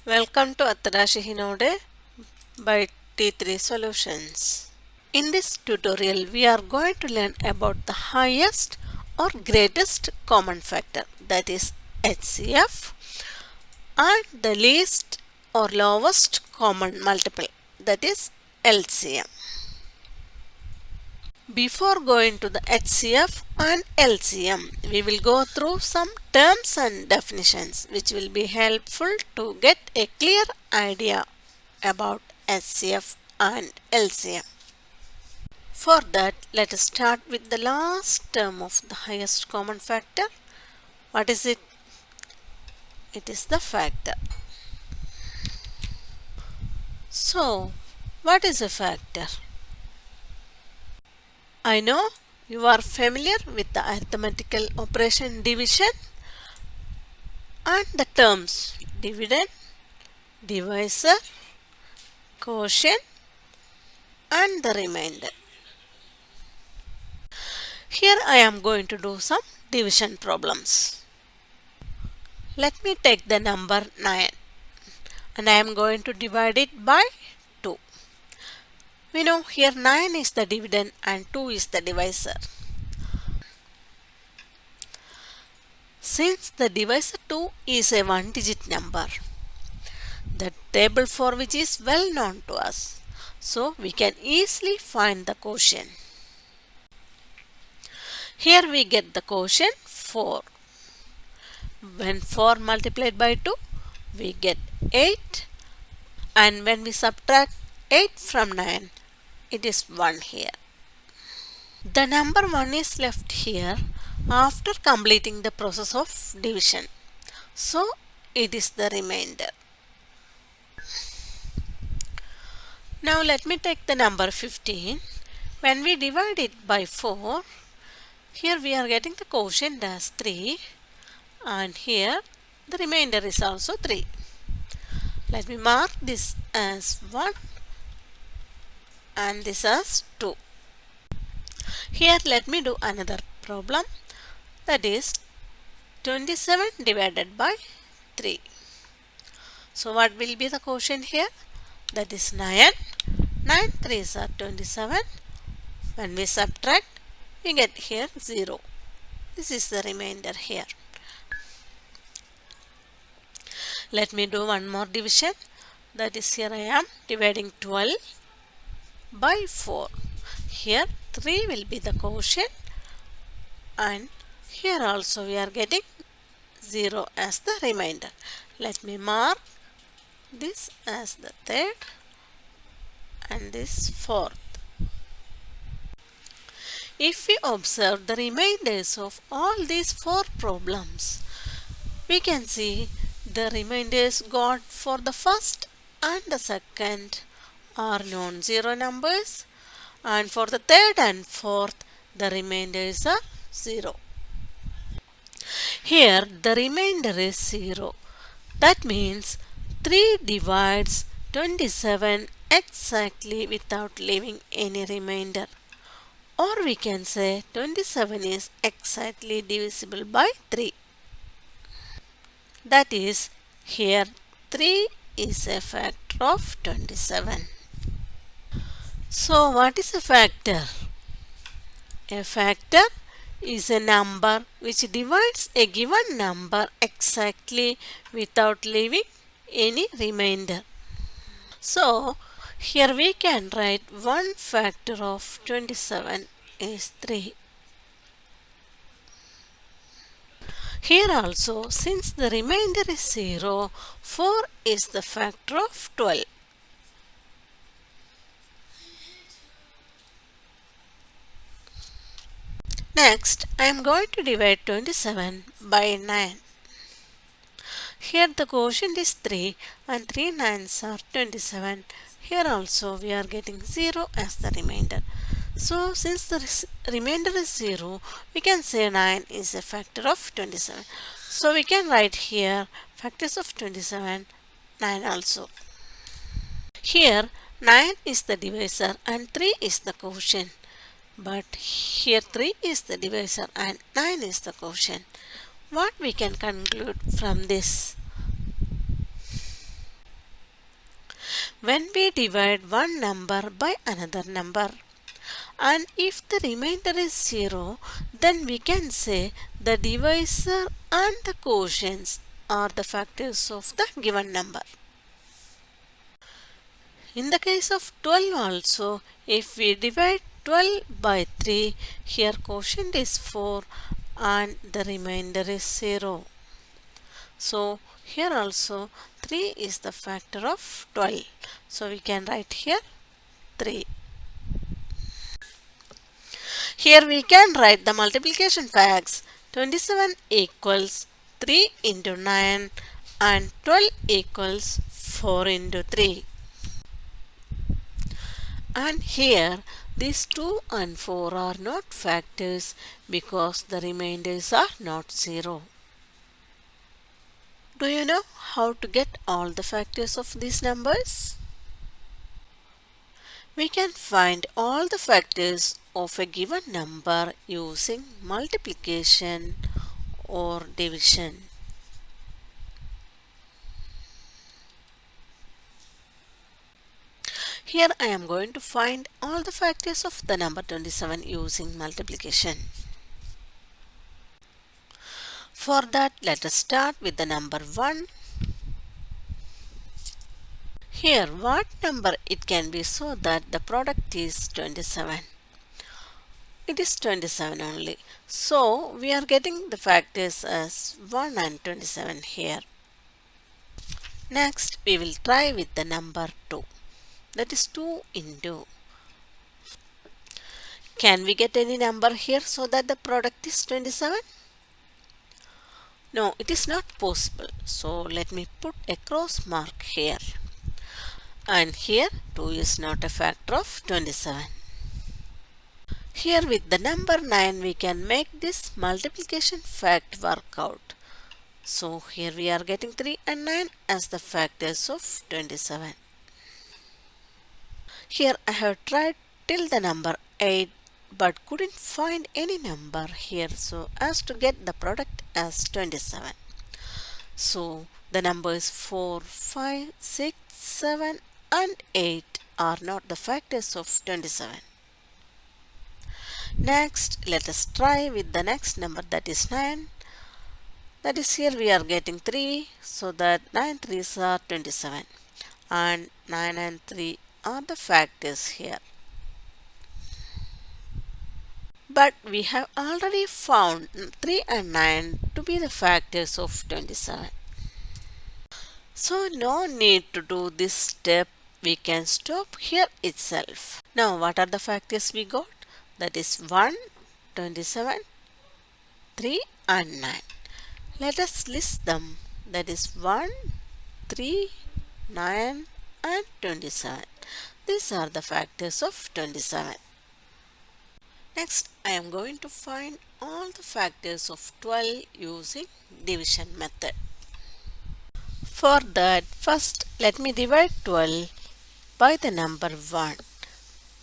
Welcome to Attarashi Hinode by T3 Solutions. In this tutorial, we are going to learn about the highest or greatest common factor, that is HCF, and the least or lowest common multiple, that is LCM. Before going to the HCF and LCM, we will go through some terms and definitions which will be helpful to get a clear idea about HCF and LCM. For that, let us start with the last term of the highest common factor. What is it? It is the factor. So, what is a factor? I know you are familiar with the arithmetical operation division and the terms dividend, divisor, quotient and the remainder. Here I am going to do some division problems. Let me take the number 9 and I am going to divide it by 2. We know here 9 is the dividend and 2 is the divisor. Since the divisor 2 is a one-digit number, the table for which is well known to us, so we can easily find the quotient. Here we get the quotient 4. When 4 multiplied by 2, we get 8, and when we subtract 8 from 9, it is 1 here. The number 1 is left here after completing the process of division. So, it is the remainder. Now, let me take the number 15. When we divide it by 4, here we are getting the quotient as 3, and here the remainder is also 3. Let me mark this as 1 and this as 2. Here let me do another problem, that is 27 divided by 3. So what will be the quotient here? That is 9. 9 3s are 27. When we subtract, we get here 0. This is the remainder here. Let me do one more division, that is here I am dividing 12 by 4. Here 3 will be the quotient and here also we are getting 0 as the remainder. Let me mark this as the third and this fourth. If we observe the remainders of all these 4 problems, we can see the remainders got for the first and the second are non-zero numbers, and for the third and fourth the remainders are 0. Here the remainder is 0. That means 3 divides 27 exactly without leaving any remainder. Or we can say 27 is exactly divisible by 3. That is, here 3 is a factor of 27. So what is a factor? A factor is a number which divides a given number exactly without leaving any remainder. So here we can write 1 factor of 27 is 3. Here also, since the remainder is 0, 4 is the factor of 12. Next, I am going to divide 27 by 9. Here the quotient is 3 and 3 9s are 27. Here also we are getting 0 as the remainder. So since the remainder is 0, we can say 9 is a factor of 27. So we can write here factors of 27, 9 also. Here 9 is the divisor and 3 is the quotient. But here 3 is the divisor and 9 is the quotient. What we can conclude from this? when we divide one number by another number. And if the remainder is 0, then we can say the divisor and the quotients are the factors of the given number. In the case of 12 also, if we divide 12 by 3, here quotient is 4 and the remainder is 0. So here also 3 is the factor of 12. So we can write here 3. Here we can write the multiplication facts. 27 equals 3 into 9 and 12 equals 4 into 3. And here these 2 and 4 are not factors because the remainders are not 0. Do you know how to get all the factors of these numbers? We can find all the factors of a given number using multiplication or division. Here I am going to find all the factors of the number 27 using multiplication. For that, let us start with the number 1. Here, what number it can be so that the product is 27? It is 27 only. So, we are getting the factors as 1 and 27 here. Next, we will try with the number 2. That is 2 into. Can we get any number here so that the product is 27? No, it is not possible. So let me put a cross mark here. And here 2 is not a factor of 27. Here with the number 9 we can make this multiplication fact work out. So here we are getting 3 and 9 as the factors of 27. Here I have tried till the number 8 but couldn't find any number here so as to get the product as 27. So the numbers 4, 5, 6, 7 and 8 are not the factors of 27. Next, let us try with the next number, that is 9. That is, here we are getting 3, so that 9 3s are 27 and 9 and 3 are the factors here. But we have already found 3 and 9 to be the factors of 27. So no need to do this step, we can stop here itself. Now what are the factors we got? That is 1, 27, 3 and 9. Let us list them. That is 1, 3, 9 and 27. These are the factors of 27. Next, I am going to find all the factors of 12 using division method. For that, first let me divide 12 by the number 1.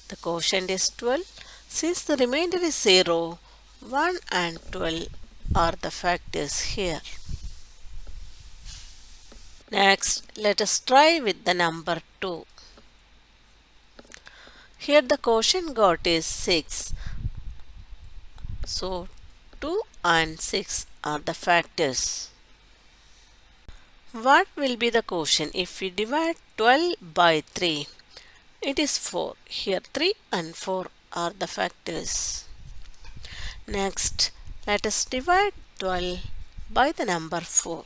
The quotient is 12. Since the remainder is 0, 1 and 12 are the factors here. Next, let us try with the number 2. Here the quotient got is 6. So 2 and 6 are the factors. What will be the quotient if we divide 12 by 3? It is 4. Here 3 and 4 are the factors. Next, let us divide 12 by the number 4.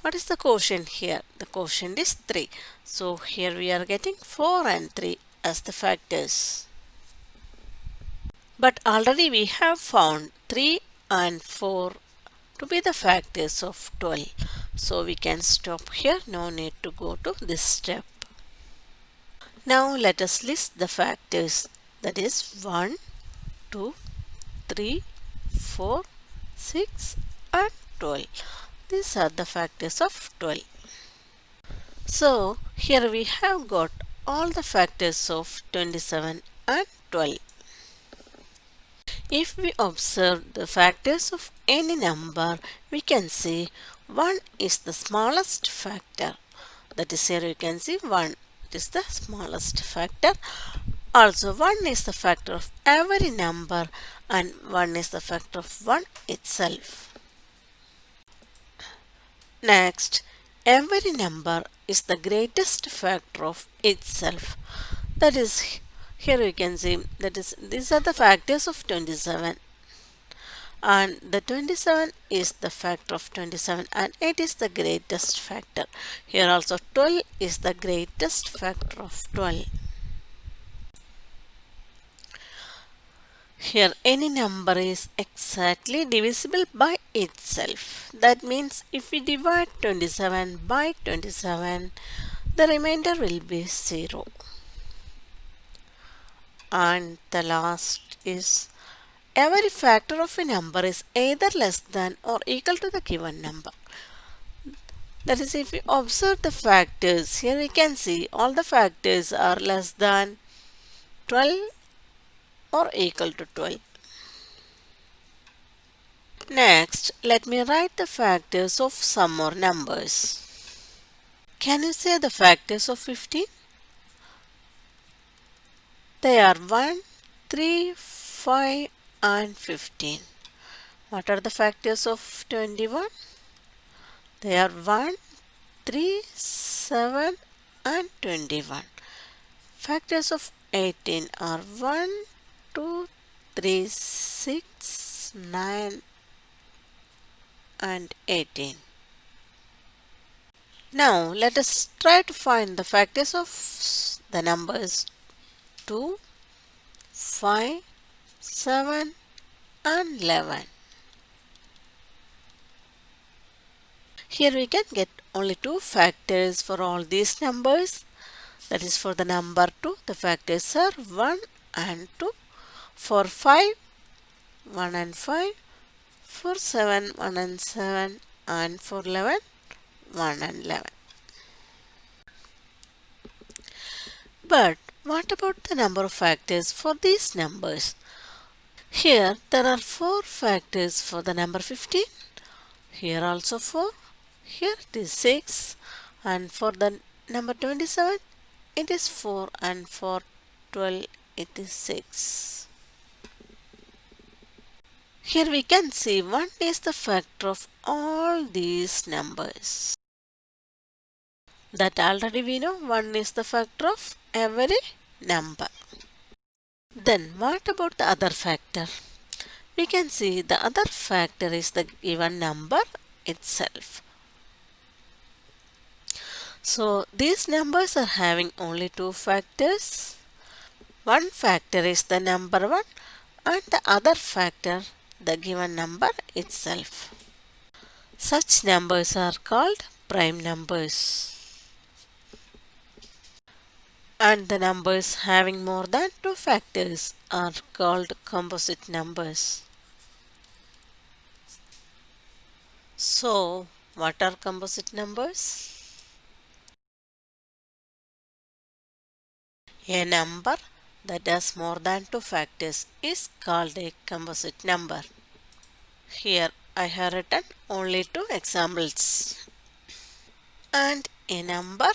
What is the quotient here? The quotient is 3. So here we are getting 4 and 3 as the factors. But already we have found 3 and 4 to be the factors of 12. So we can stop here, no need to go to this step. Now let us list the factors, that is 1, 2, 3, 4, 6 and 12. These are the factors of 12. So here we have got all the factors of 27 and 12. If we observe the factors of any number, we can see 1 is the smallest factor. That is, here you can see 1. it is the smallest factor. Also 1 is the factor of every number and 1 is the factor of 1 itself. Next, every number is the greatest factor of itself. That is, here we can see that is these are the factors of 27, and the 27 is the factor of 27 and it is the greatest factor. Here also 12 is the greatest factor of 12. Here any number is exactly divisible by itself. That means if we divide 27 by 27, the remainder will be 0. And the last is every factor of a number is either less than or equal to the given number. That is, if we observe the factors, here we can see all the factors are less than 12 or equal to 12. Next, let me write the factors of some more numbers. Can you say the factors of 15? They are 1, 3, 5 and 15. What are the factors of 21? They are 1, 3, 7 and 21. Factors of 18 are 1, 2, 3, 6, 9 and 18. Now let us try to find the factors of the numbers 2, 5, 7 and 11. Here we can get only 2 factors for all these numbers. That is, for the number 2, the factors are 1 and 2. For 5, 1 and 5. For 7, 1 and 7. And for 11, 1 and 11. But what about the number of factors for these numbers? Here there are 4 factors for the number 15. Here also 4. Here it is 6. And for the number 27, it is 4. And for 12, it is 6. Here we can see 1 is the factor of all these numbers. That already we know 1 is the factor of every number. Then what about the other factor? We can see the other factor is the given number itself. So these numbers are having only 2 factors. One factor is the number 1 and the other factor the given number itself. Such numbers are called prime numbers. And the numbers having more than 2 factors are called composite numbers. So, what are composite numbers? A number that has more than 2 factors is called a composite number. Here I have written only 2 examples. And a number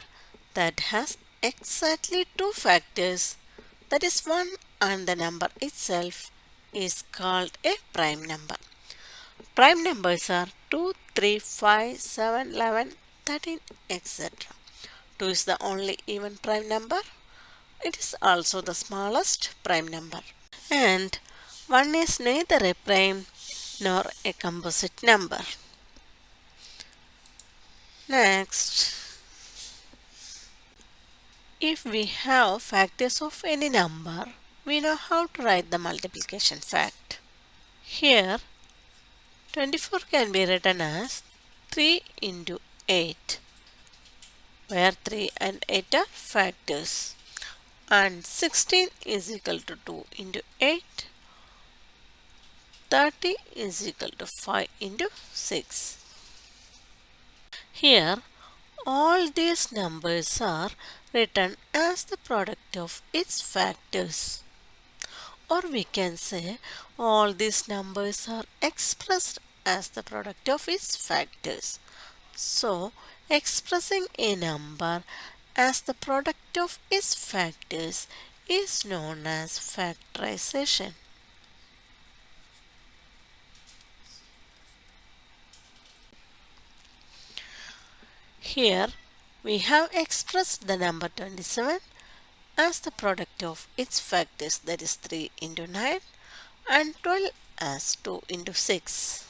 that has exactly 2 factors, that is 1 and the number itself, is called a prime number. Prime numbers are 2, 3, 5, 7, 11, 13, etc. 2 is the only even prime number. It is also the smallest prime number. And 1 is neither a prime nor a composite number. Next, if we have factors of any number, we know how to write the multiplication fact. Here, 24 can be written as 3 into 8, where 3 and 8 are factors. And 16 is equal to 2 into 8. 30 is equal to 5 into 6. Here, all these numbers are written as the product of its factors. Or we can say all these numbers are expressed as the product of its factors. So, expressing a number as the product of its factors is known as factorization. Here we have expressed the number 27 as the product of its factors, that is 3 into 9, and 12 as 2 into 6.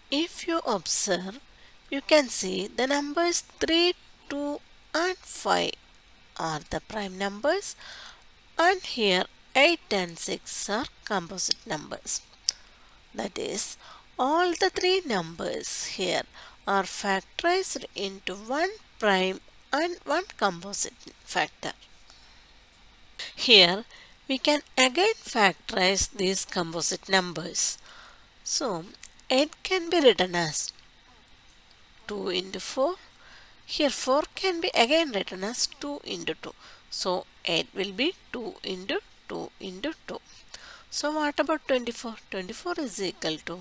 If you observe, you can see the numbers 3, 2 and 5 are the prime numbers, and here 8 and 6 are composite numbers. That is, all the three numbers here are factorized into one prime and one composite factor. Here we can again factorize these composite numbers. So 8 can be written as 2 into 4. Here 4 can be again written as 2 into 2. So 8 will be 2 into 2 into 2. So what about 24? 24 is equal to,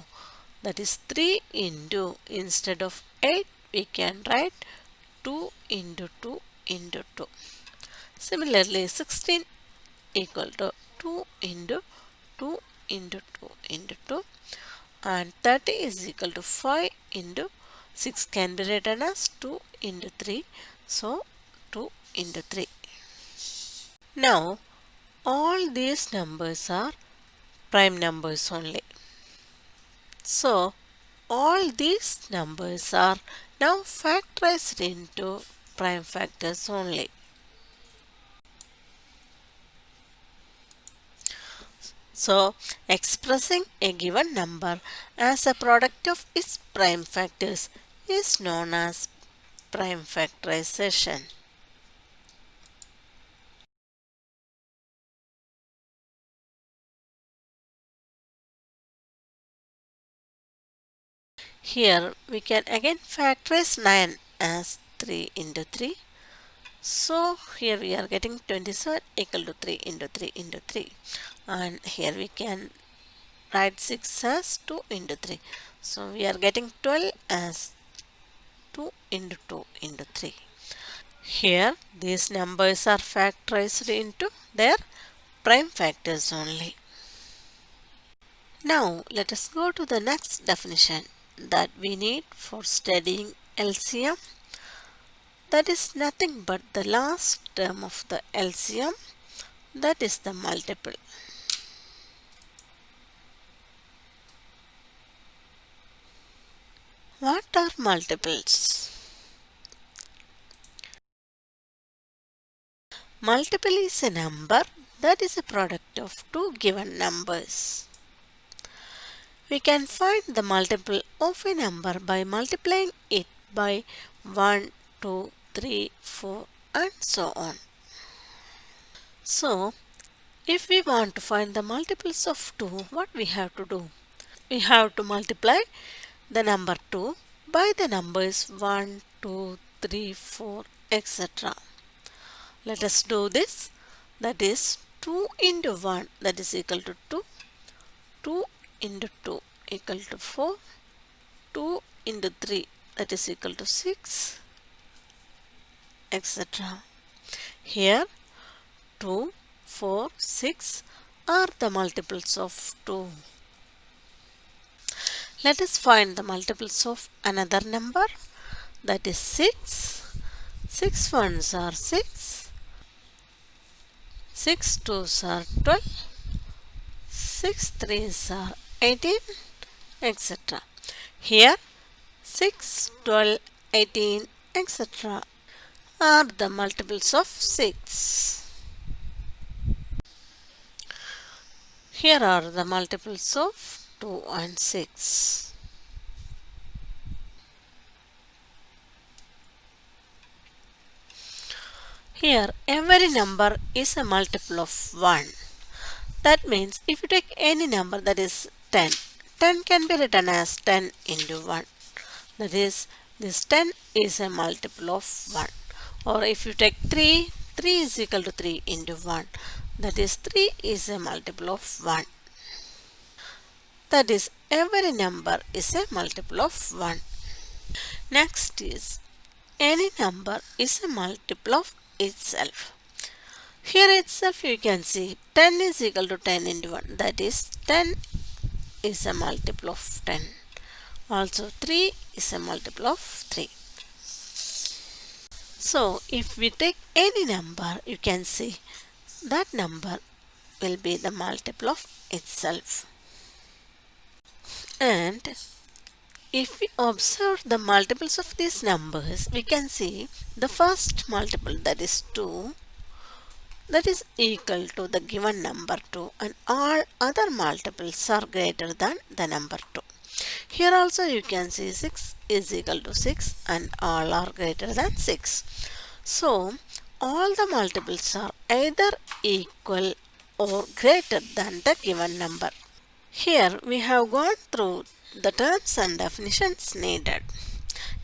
that is 3 into, instead of 8 we can write 2 into 2 into 2. Similarly 16 equal to 2 into 2 into 2 into 2, and 30 is equal to 5 into 6 can be written as 2 into 3, so 2 into 3. Now all these numbers are prime numbers only. So all these numbers are now factorized into prime factors only. So expressing a given number as a product of its prime factors is known as prime factorization. Here we can again factorize 9 as 3 into 3. So here we are getting 27 equal to 3 into 3 into 3. And here we can write 6 as 2 into 3. So we are getting 12 as 2 into 2 into 3. Here these numbers are factorized into their prime factors only. Now let us go to the next definition that we need for studying LCM. That is nothing but the last term of the LCM, that is the multiple. What are multiples? Multiple is a number that is a product of two given numbers. We can find the multiple of a number by multiplying it by 1, 2, 3, 4 and so on. So, if we want to find the multiples of 2, what we have to do? We have to multiply the number 2 by the numbers 1, 2, 3, 4, etc. Let us do this. That is 2 into 1, that is equal to 2. 2 into 2 equal to 4. 2 into 3, that is equal to 6, etc. Here 2, 4, 6 are the multiples of 2. Let us find the multiples of another number, that is 6. 6 ones are 6. 6 twos are 12. 6 threes are 18, etc. Here 6, 12, 18, etc. are the multiples of 6. Here are the multiples of 2 and 6. Here every number is a multiple of 1. That means if you take any number, that is 10, 10 can be written as 10 into 1. That is, this 10 is a multiple of 1. Or if you take 3, 3 is equal to 3 into 1. That is, 3 is a multiple of 1. That is, every number is a multiple of 1. Next is any number is a multiple of itself. Here itself you can see 10 is equal to 10 into 1. That is 10 is a multiple of 10. Also 3 is a multiple of 3. So if we take any number, you can see that number will be the multiple of itself. And if we observe the multiples of these numbers, we can see the first multiple, that is 2, that is equal to the given number 2, and all other multiples are greater than the number 2. Here also you can see 6 is equal to 6 and all are greater than 6. So all the multiples are either equal or greater than the given number. Here we have gone through the terms and definitions needed.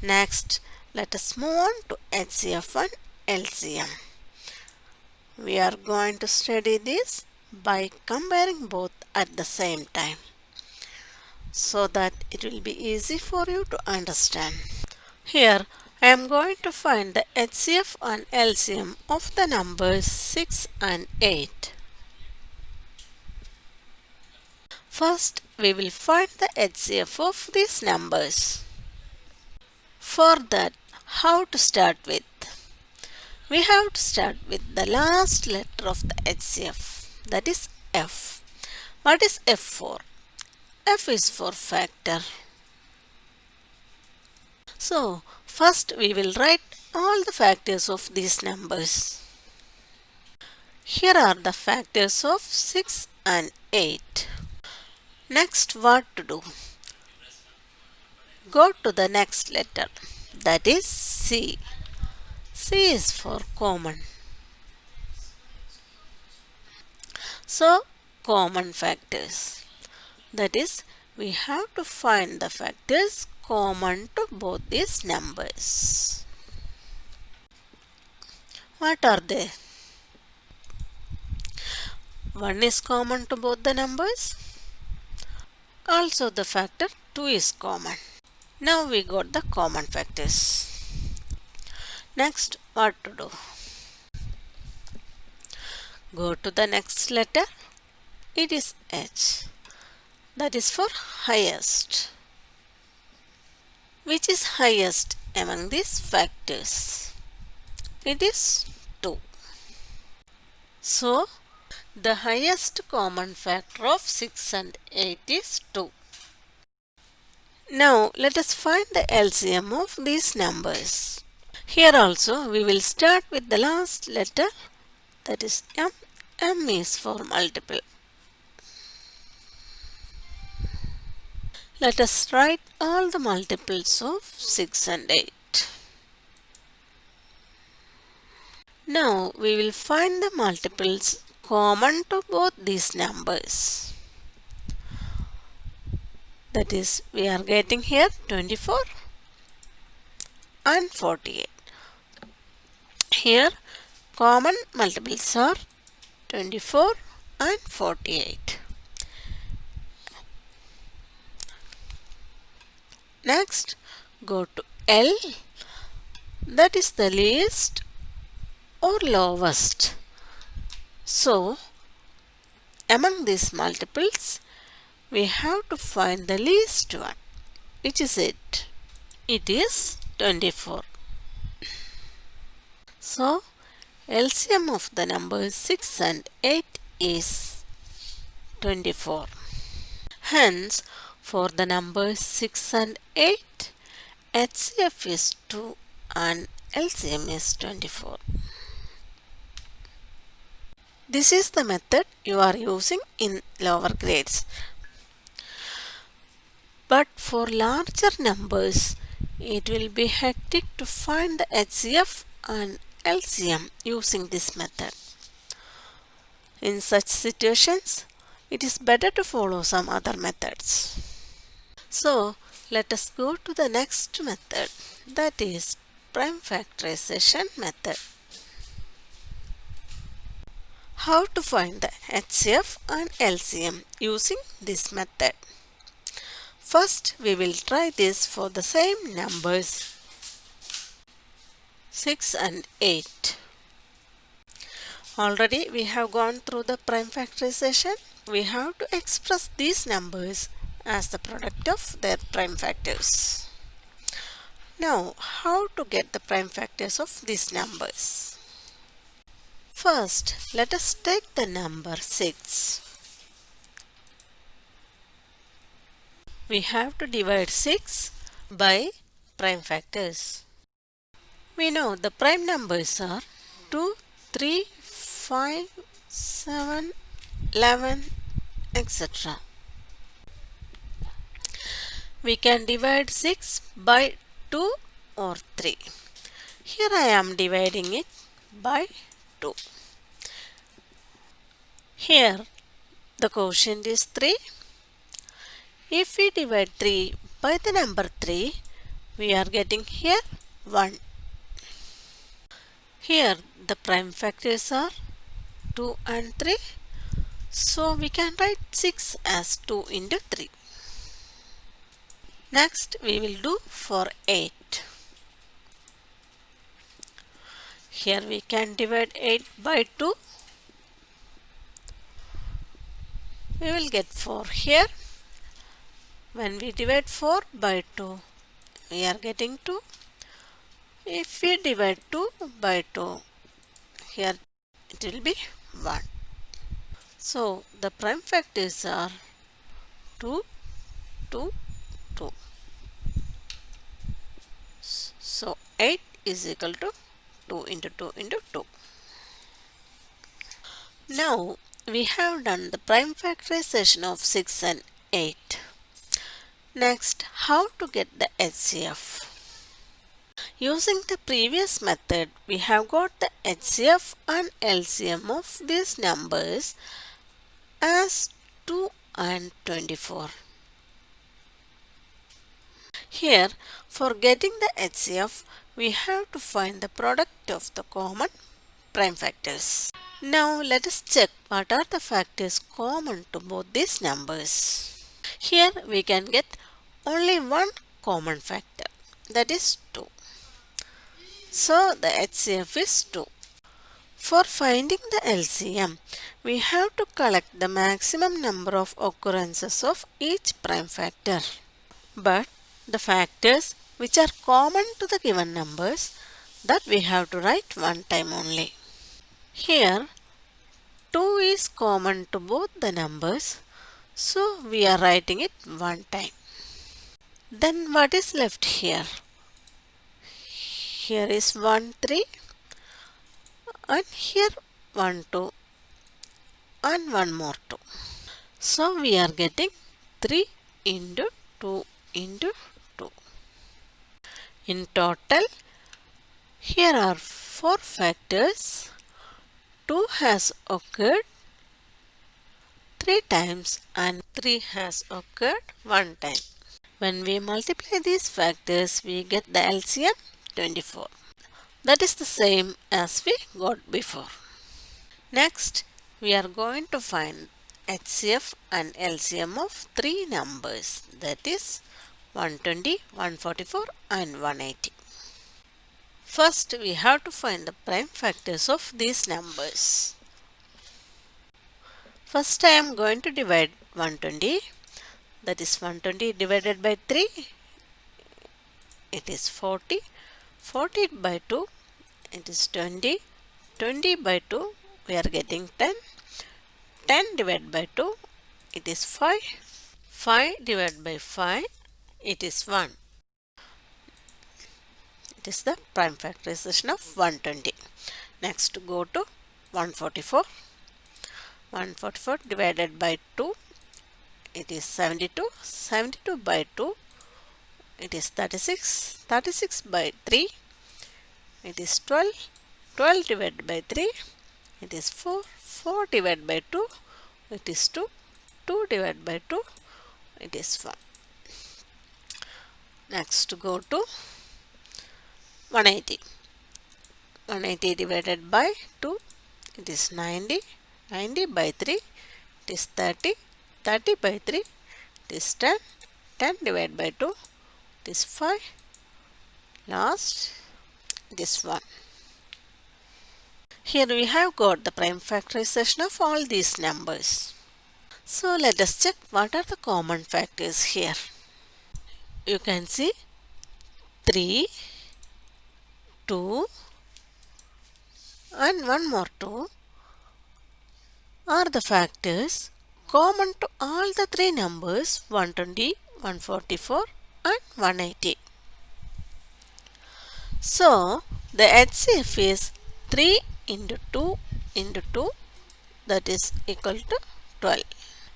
Next, let us move on to HCF and LCM. We are going to study this by comparing both at the same time, so that it will be easy for you to understand. Here I am going to find the HCF and LCM of the numbers 6 and 8. First, we will find the HCF of these numbers. For that, how to start with? We have to start with the last letter of the HCF, that is F. What is F for? F is for factor. So, first we will write all the factors of these numbers. Here are the factors of 6 and 8. Next, what to do? Go to the next letter, that is C. C is for common. So, common factors. That is, we have to find the factors common to both these numbers. What are they? 1 is common to both the numbers. Also the factor 2 is common. Now we got the common factors. Next, what to do? Go to the next letter. It is H. That is for highest. Which is highest among these factors? It is 2. So, the highest common factor of 6 and 8 is 2. Now, let us find the LCM of these numbers. Here also, we will start with the last letter, that is M. M is for multiple. Let us write all the multiples of 6 and 8. Now, we will find the multiples common to both these numbers. That is, we are getting here 24 and 48. Here, common multiples are 24 and 48. Next, go to L. That is the least or lowest. So, among these multiples, we have to find the least one. Which is it? It is 24. So, LCM of the numbers 6 and 8 is 24. Hence, for the numbers 6 and 8, HCF is 2 and LCM is 24. This is the method you are using in lower grades. But for larger numbers, it will be hectic to find the HCF and LCM using this method. In such situations, it is better to follow some other methods. So, let us go to the next method, that is prime factorization method. How to find the HCF and LCM using this method? First, we will try this for the same numbers. 6 and 8. Already we have gone through the prime factorization. We have to express these numbers as the product of their prime factors. Now, how to get the prime factors of these numbers? First, let us take the number 6. We have to divide 6 by prime factors. We know the prime numbers are 2, 3, 5, 7, 11, etc. We can divide 6 by 2 or 3. Here I am dividing it by 2. Here the quotient is 3. If we divide 3 by the number 3, we are getting here 1. Here the prime factors are 2 and 3. So we can write 6 as 2 into 3. Next we will do for 8. Here we can divide 8 by 2. We will get 4 here. When we divide 4 by 2, we are getting 2. If we divide 2 by 2, here it will be 1. So the prime factors are 2, 2, 2. So 8 is equal to 2 into 2 into 2. Now we have done the prime factorization of 6 and 8. Next, how to get the HCF? Using the previous method, we have got the HCF and LCM of these numbers as 2 and 24. Here, for getting the HCF, we have to find the product of the common prime factors. Now let us check what are the factors common to both these numbers. Here we can get only one common factor, that is 2. So the HCF is 2. For finding the LCM, we have to collect the maximum number of occurrences of each prime factor. But the factors which are common to the given numbers, that we have to write one time only. Here 2 is common to both the numbers, so we are writing it one time. Then what is left here? Here is 1, 3 and here 1, 2 and one more 2. So we are getting 3 into 2 into 2. In total, here are 4 factors. 2 has occurred 3 times and 3 has occurred 1 time. When we multiply these factors, we get the LCM 24. That is the same as we got before. Next, we are going to find HCF and LCM of 3 numbers, that is 120, 144 and 180. First, we have to find the prime factors of these numbers. First, I am going to divide 120, that is 120 divided by 3, it is 40, 40 by 2, it is 20, 20 by 2, we are getting 10, 10 divided by 2, it is 5, 5 divided by 5, it is 1. It is the prime factorization of 120. Next, go to 144. 144 divided by 2, it is 72. 72 by 2, it is 36. 36 by 3, it is 12. 12 divided by 3, it is 4. 4 divided by 2, it is 2. 2 divided by 2, it is 1. Next, go to 180. 180 divided by 2, it is 90. 90 by 3, it is 30. 30 by 3, it is 10. 10 divided by 2, it is 5. Last, this one. Here we have got the prime factorization of all these numbers. So let us check what are the common factors here. You can see 3, 2 and one more 2 are the factors common to all the three numbers 120, 144 and 180. So the HCF is 3 into 2 into 2, that is equal to 12.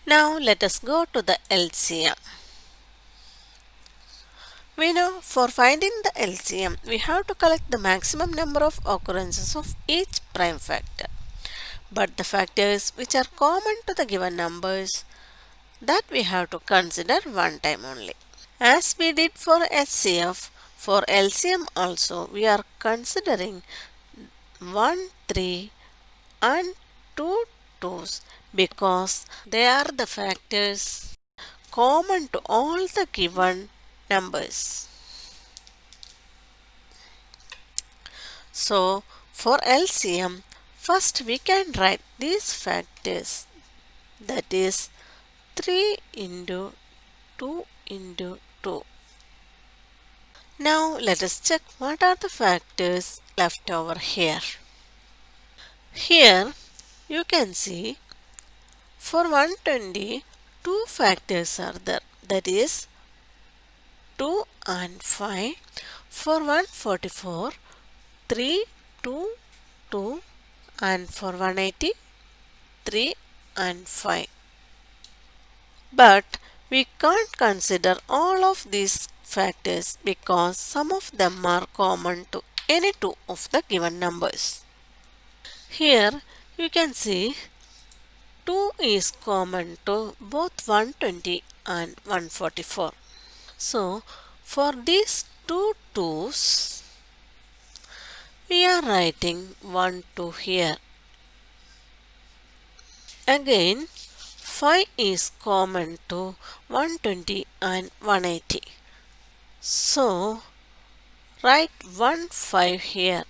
Now let us go to the LCM. We know for finding the LCM, we have to collect the maximum number of occurrences of each prime factor. But the factors which are common to the given numbers, that we have to consider one time only. As we did for HCF, for LCM also we are considering 1, 3 and 2 2's because they are the factors common to all the given numbers. So for LCM, first we can write these factors, that is 3 into 2 into 2. Now let us check what are the factors left over here. Here you can see for 120, two factors are there, that is 2 and 5. For 144, 3, 2, 2 and for 180, 3 and 5. But we can't consider all of these factors because some of them are common to any two of the given numbers. Here you can see 2 is common to both 120 and 144. So for these two 2's, we are writing 1 2 here. Again 5 is common to 120 and 180. So write 1 5 here.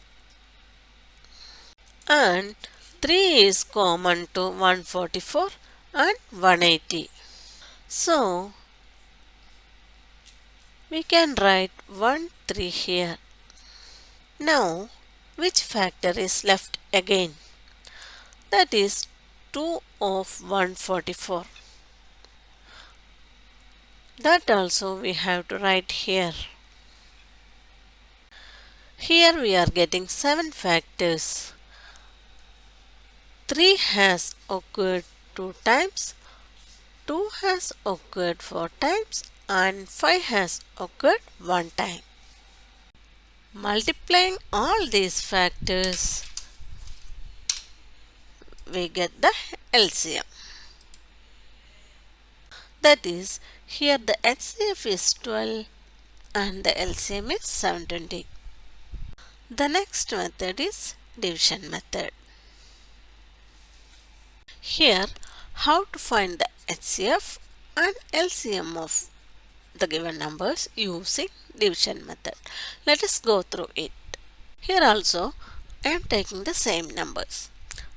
And 3 is common to 144 and 180. So we can write 1 3 here. Now which factor is left again? That is 2 of 144. That also we have to write here. Here we are getting 7 factors. 3 has occurred 2 times, 2 has occurred 4 times and 5 has occurred 1 time. Multiplying all these factors, we get the LCM. That is, here the HCF is 12 and the LCM is 720. The next method is division method. Here, how to find the HCF and LCM of the given numbers using division method. Let us go through it. Here also, I am taking the same numbers.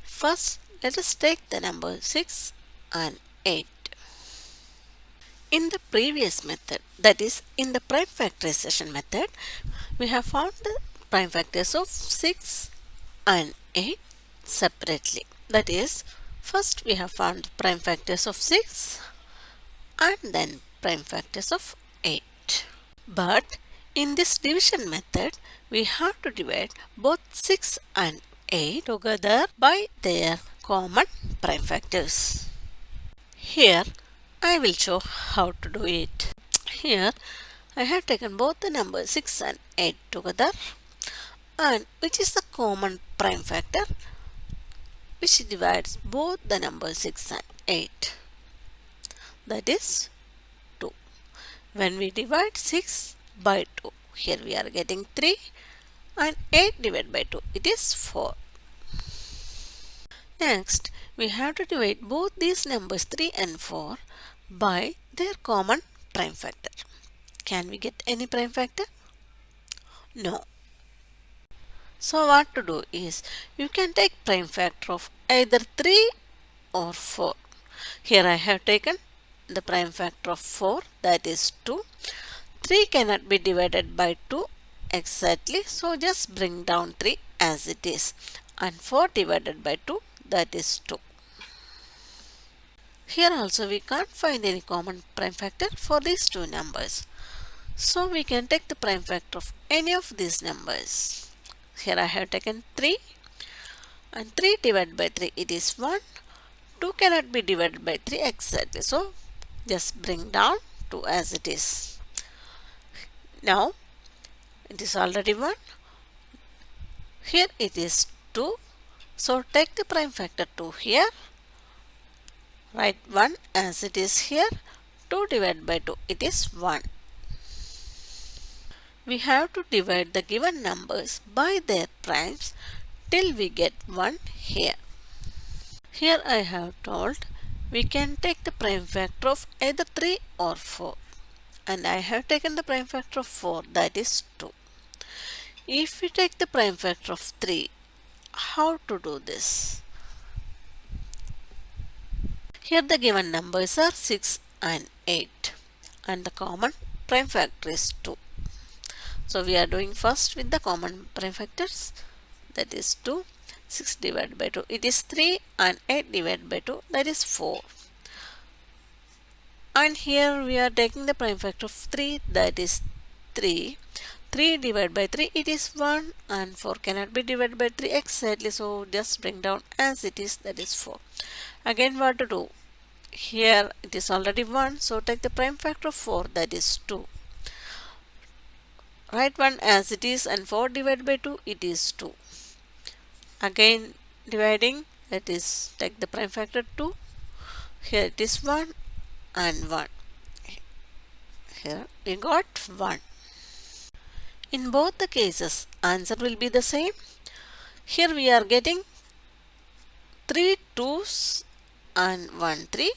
First, let us take the number 6 and 8. In the previous method, that is in the prime factorization method, we have found the prime factors of 6 and 8 separately. That is, first we have found the prime factors of 6 and then prime factors of 8. But in this division method, we have to divide both 6 and 8 together by their common prime factors. Here I will show how to do it. Here I have taken both the numbers 6 and 8 together, and which is the common prime factor which divides both the numbers 6 and 8. That is 2. When we divide 6 by 2, here we are getting 3 and 8 divided by 2, it is 4. Next, we have to divide both these numbers 3 and 4 by their common prime factor. Can we get any prime factor? No. So what to do is, you can take prime factor of either 3 or 4. Here I have taken the prime factor of 4, that is 2. 3 cannot be divided by 2 exactly, so just bring down 3 as it is. And 4 divided by 2, that is 2. Here also we can't find any common prime factor for these two numbers. So we can take the prime factor of any of these numbers. Here I have taken 3, and 3 divided by 3 it is 1. 2 cannot be divided by 3 exactly, so just bring down 2 as it is. Now it is already 1. Here it is 2. So take the prime factor 2 here. Write 1 as it is here. 2 divided by 2 it is 1. We have to divide the given numbers by their primes till we get 1 here. Here I have told we can take the prime factor of either 3 or 4. And I have taken the prime factor of 4, that is 2. If we take the prime factor of 3, how to do this? Here the given numbers are 6 and 8, and the common prime factor is 2. So we are doing first with the common prime factors, that is 2. 6 divided by 2 it is 3, and 8 divided by 2 that is 4. And here we are taking the prime factor of 3, that is 3. 3 divided by 3 it is 1, and 4 cannot be divided by 3 exactly, so just bring down as it is, that is 4. Again what to do? Here it is already 1, so take the prime factor of 4, that is 2. Write 1 as it is, and 4 divided by 2 it is 2. Again dividing, that is take the prime factor 2. Here it is 1 and 1. Here we got 1. In both the cases answer will be the same. Here we are getting 3 2's and 1 3.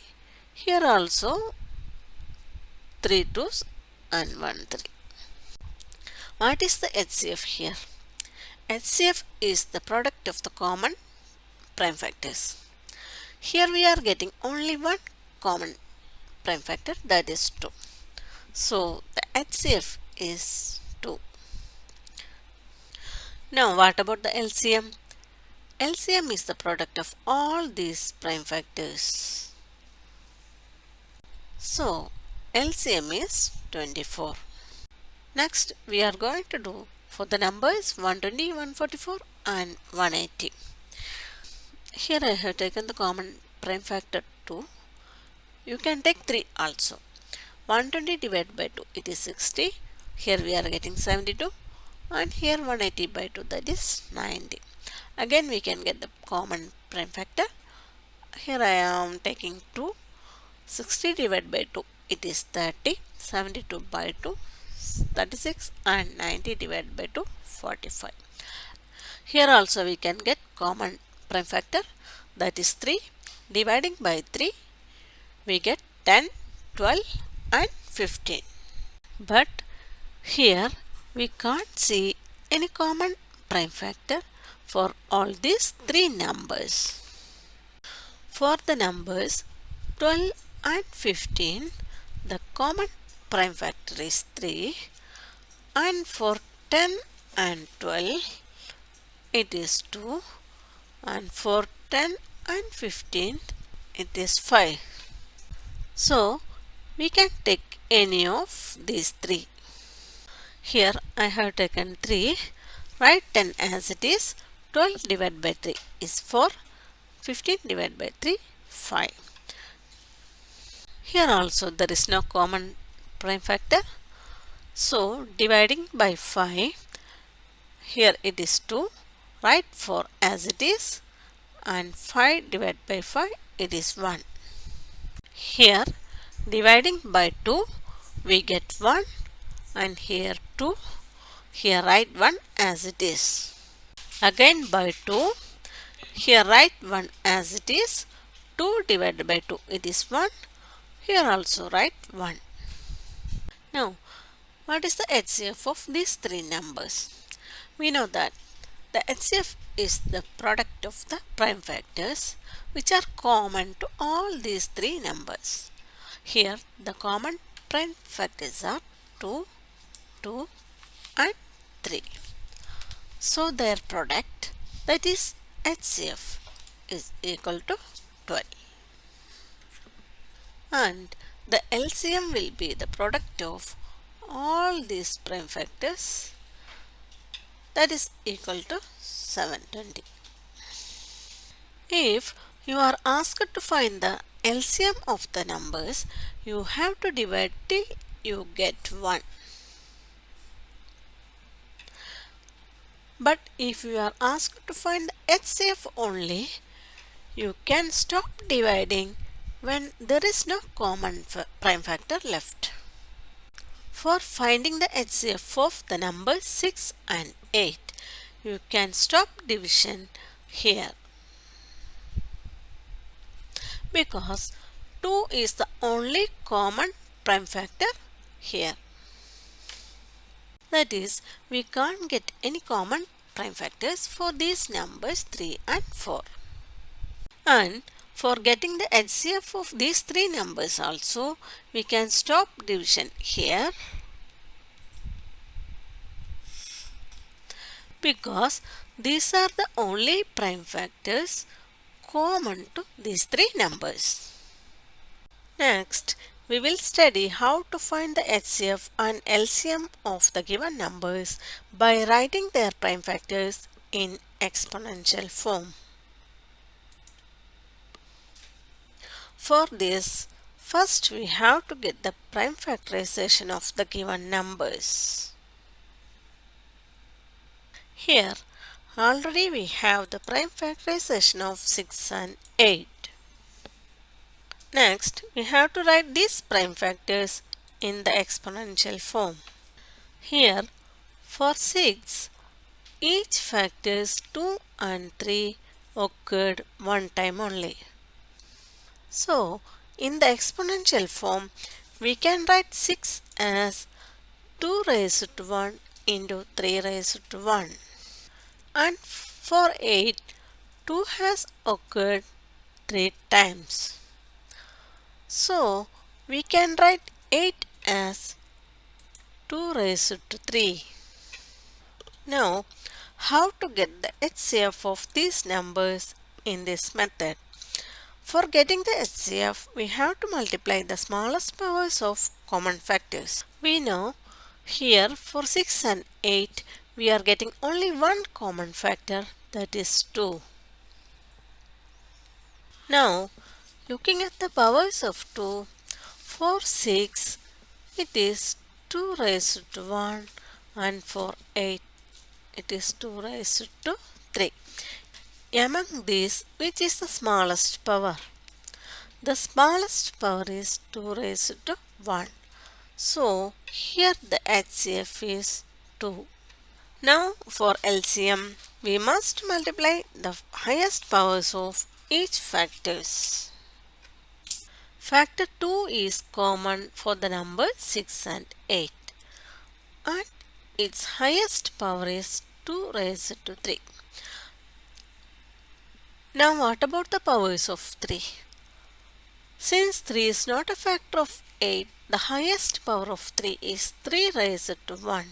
Here also 3 2's and 1 3. What is the HCF here? HCF is the product of the common prime factors. Here we are getting only one common prime factor, that is 2. So the HCF is 2. Now what about the LCM? LCM is the product of all these prime factors. So LCM is 24. Next we are going to do for the numbers 120, 144 and 180. Here I have taken the common prime factor 2. You can take 3 also. 120 divided by 2 it is 60. Here we are getting 72, and here 180 by 2 that is 90. Again we can get the common prime factor. Here I am taking 2. 60 divided by 2 it is 30. 72 by 2 36, and 90 divided by 2 45. Here also we can get common prime factor, that is 3. Dividing by 3 we get 10, 12 and 15. But here we can't see any common prime factor for all these 3 numbers. For the numbers 12 and 15, the common prime factor is 3, and for 10 and 12 it is 2, and for 10 and 15 it is 5. So we can take any of these 3. Here I have taken 3. Write 10 as it is. 12 divided by 3 is 4. 15 divided by 3 5. Here also there is no common prime factor. So dividing by 5, here it is 2. Write 4 as it is, and 5 divided by 5 it is 1. Here dividing by 2 we get 1, and here 2. Here write 1 as it is. Again by 2. Here write 1 as it is. 2 divided by 2 it is 1. Here also write 1. Now what is the HCF of these 3 numbers? We know that The HCF is the product of the prime factors which are common to all these three numbers. Here the common prime factors are 2, 2 and 3. So their product, that is HCF, is equal to 12. And the LCM will be the product of all these prime factors, that is equal to 720. If you are asked to find the LCM of the numbers, you have to divide till you get 1. But if you are asked to find the HCF only, you can stop dividing when there is no common prime factor left. For finding the HCF of the numbers 6 and 8, you can stop division here because 2 is the only common prime factor here. That is, we can't get any common prime factors for these numbers 3 and 4. And for getting the HCF of these three numbers also, we can stop division here because these are the only prime factors common to these three numbers. Next, we will study how to find the HCF and LCM of the given numbers by writing their prime factors in exponential form. For this, first we have to get the prime factorization of the given numbers. Here, already we have the prime factorization of 6 and 8. Next, we have to write these prime factors in the exponential form. Here, for 6, each factors 2 and 3 occurred one time only. So, in the exponential form, we can write 6 as 2 raised to 1 into 3 raised to 1. And for 8, 2 has occurred 3 times. So, we can write 8 as 2 raised to 3. Now, how to get the HCF of these numbers in this method? For getting the HCF, we have to multiply the smallest powers of common factors. We know here for 6 and 8, we are getting only one common factor, that is 2. Now, looking at the powers of 2, for 6, it is 2 raised to 1 and for 8, it is 2 raised to 3. Among these, which is the smallest power? The smallest power is 2 raised to 1. So, here the HCF is 2. Now, for LCM, we must multiply the highest powers of each factors. Factor 2 is common for the numbers 6 and 8. And its highest power is 2 raised to 3. Now what about the powers of 3? Since 3 is not a factor of 8, the highest power of 3 is 3 raised to 1.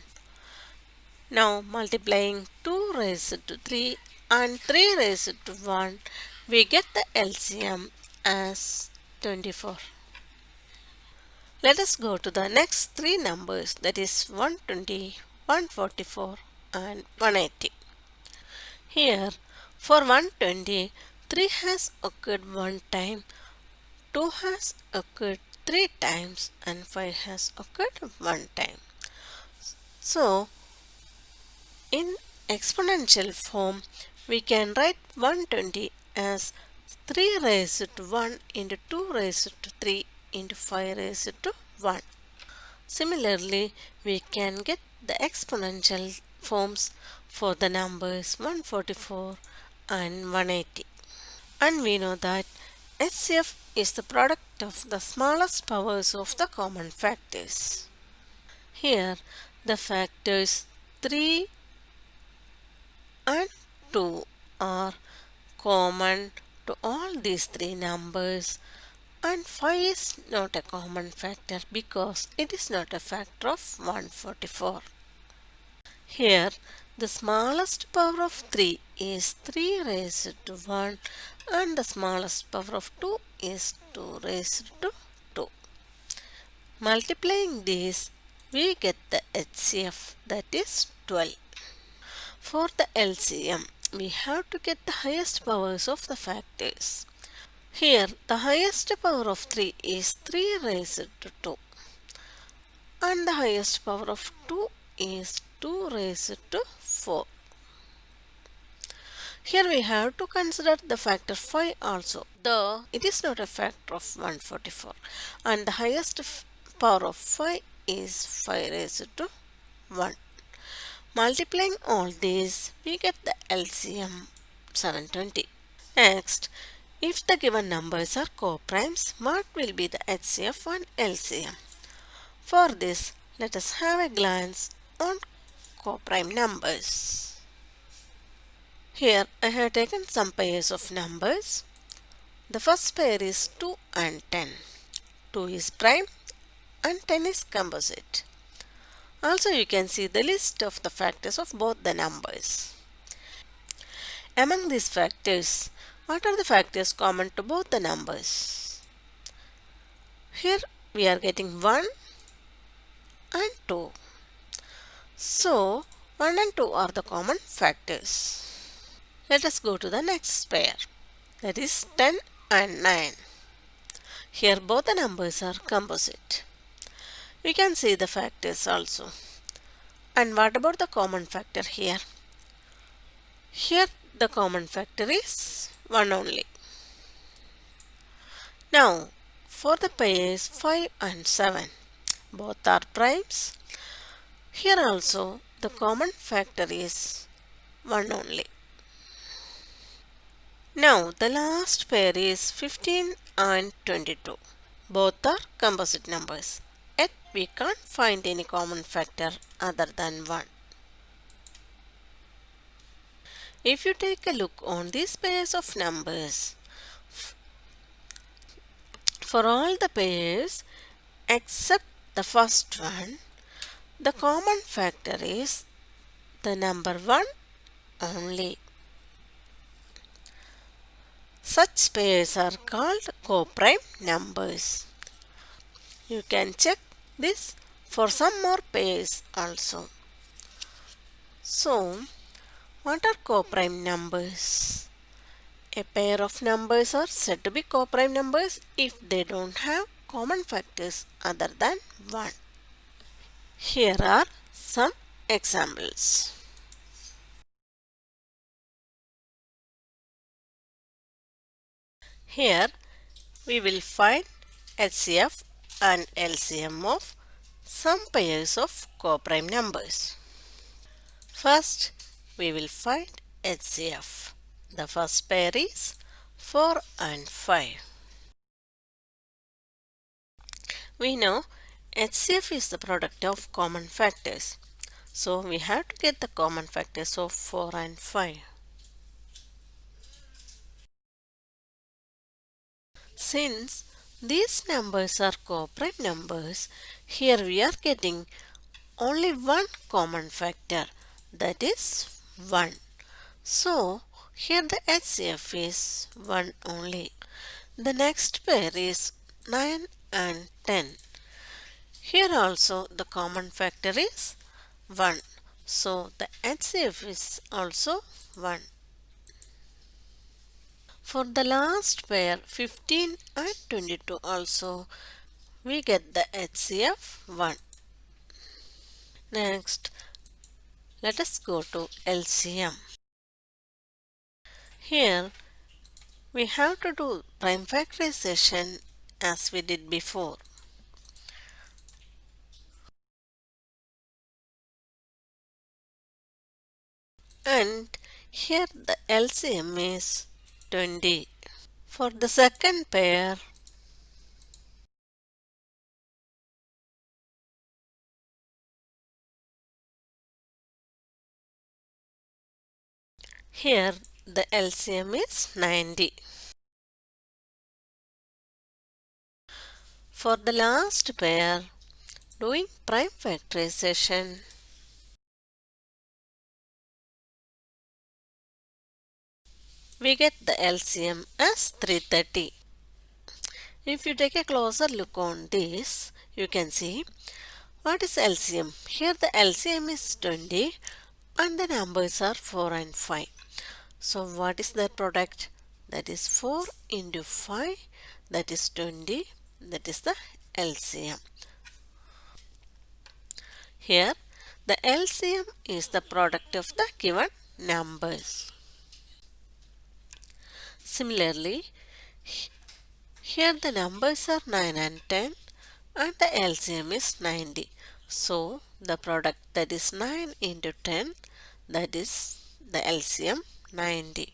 Now multiplying 2 raised to 3 and 3 raised to 1, we get the LCM as 24. Let us go to the next three numbers, that is 120, 144 and 180. Here for 120, 3 has occurred one time, 2 has occurred 3 times and 5 has occurred one time. So, in exponential form, we can write 120 as 3 raised to 1 into 2 raised to 3 into 5 raised to 1. Similarly, we can get the exponential forms for the numbers 144 and 180. And we know that HCF is the product of the smallest powers of the common factors. Here, the factors 3 and 2 are common to all these three numbers, and 5 is not a common factor because it is not a factor of 144. Here, the smallest power of 3 is 3 raised to 1 and the smallest power of 2 is 2 raised to 2. Multiplying these, we get the HCF, that is 12. For the LCM, we have to get the highest powers of the factors. Here, the highest power of 3 is 3 raised to 2 and the highest power of 2 is 2 raised to 4. Here we have to consider the factor 5 also, though it is not a factor of 144, and the highest power of 5 is 5 raised to 1. Multiplying all these, we get the LCM 720. Next, if the given numbers are coprimes, what will be the HCF and LCM? For this, let us have a glance on coprime numbers. Here I have taken some pairs of numbers. The first pair is 2 and 10. 2 is prime and 10 is composite. Also you can see the list of the factors of both the numbers. Among these factors, what are the factors common to both the numbers? Here we are getting 1 and 2. So 1 and 2 are the common factors. Let us go to the next pair, that is 10 and 9. Here both the numbers are composite. We can see the factors also. And what about the common factor here? Here the common factor is 1 only. Now for the pairs 5 and 7, both are primes. Here also the common factor is 1 only. Now the last pair is 15 and 22. Both are composite numbers. Yet we can't find any common factor other than 1. If you take a look on these pairs of numbers, for all the pairs except the first one, the common factor is the number 1 only. Such pairs are called coprime numbers. You can check this for some more pairs also. So, what are coprime numbers? A pair of numbers are said to be coprime numbers if they don't have common factors other than 1. Here are some examples. Here we will find HCF and LCM of some pairs of coprime numbers. First, we will find HCF. The first pair is 4 and 5. We know HCF is the product of common factors. So we have to get the common factors of 4 and 5. Since these numbers are coprime numbers, here we are getting only one common factor, that is 1. So here the HCF is 1 only. The next pair is 9 and 10. Here also the common factor is 1. So the HCF is also 1. For the last pair 15 and 22 also we get the HCF 1. Next, let us go to LCM. Here we have to do prime factorization as we did before. And here the LCM is 20. For the second pair, Here the LCM is 90. For the last pair, doing prime factorization, we get the LCM as 330. If you take a closer look on this, you can see what is LCM. Here the LCM is 20 and the numbers are 4 and 5. So what is the product? That is 4 into 5, that is 20, that is the LCM. Here the LCM is the product of the given numbers. Similarly, here the numbers are 9 and 10 and the LCM is 90. So the product, that is 9 into 10, that is the LCM 90.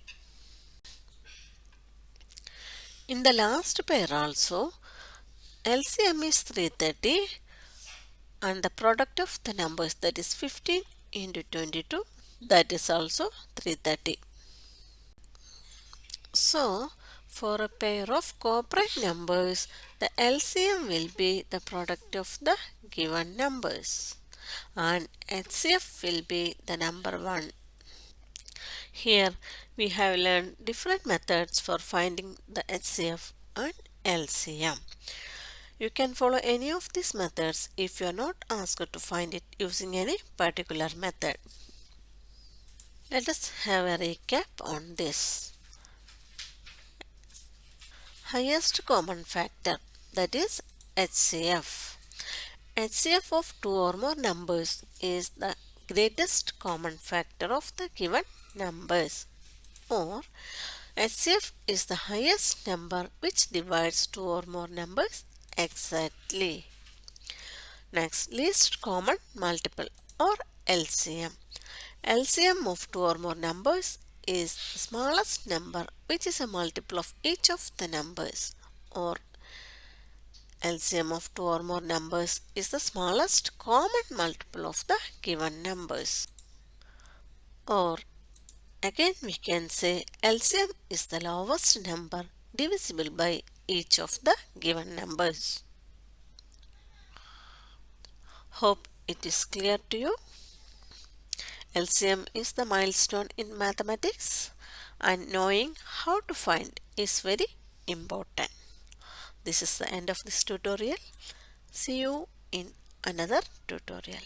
In the last pair also, LCM is 330 and the product of the numbers, that is 15 into 22, that is also 330. So for a pair of Coprime numbers, the LCM will be the product of the given numbers and HCF will be the number 1. Here we have learned different methods for finding the HCF and LCM. You can follow any of these methods if you are not asked to find it using any particular method. Let us have a recap on this. Highest common factor, that is HCF. HCF of two or more numbers is the greatest common factor of the given numbers, or HCF is the highest number which divides two or more numbers exactly. Next, least common multiple or LCM. LCM of two or more numbers is the smallest number which is a multiple of each of the numbers, or LCM of two or more numbers is the smallest common multiple of the given numbers. Or again we can say LCM is the lowest number divisible by each of the given numbers. Hope it is clear to you. LCM is the milestone in mathematics and knowing how to find is very important. This is the end of this tutorial. See you in another tutorial.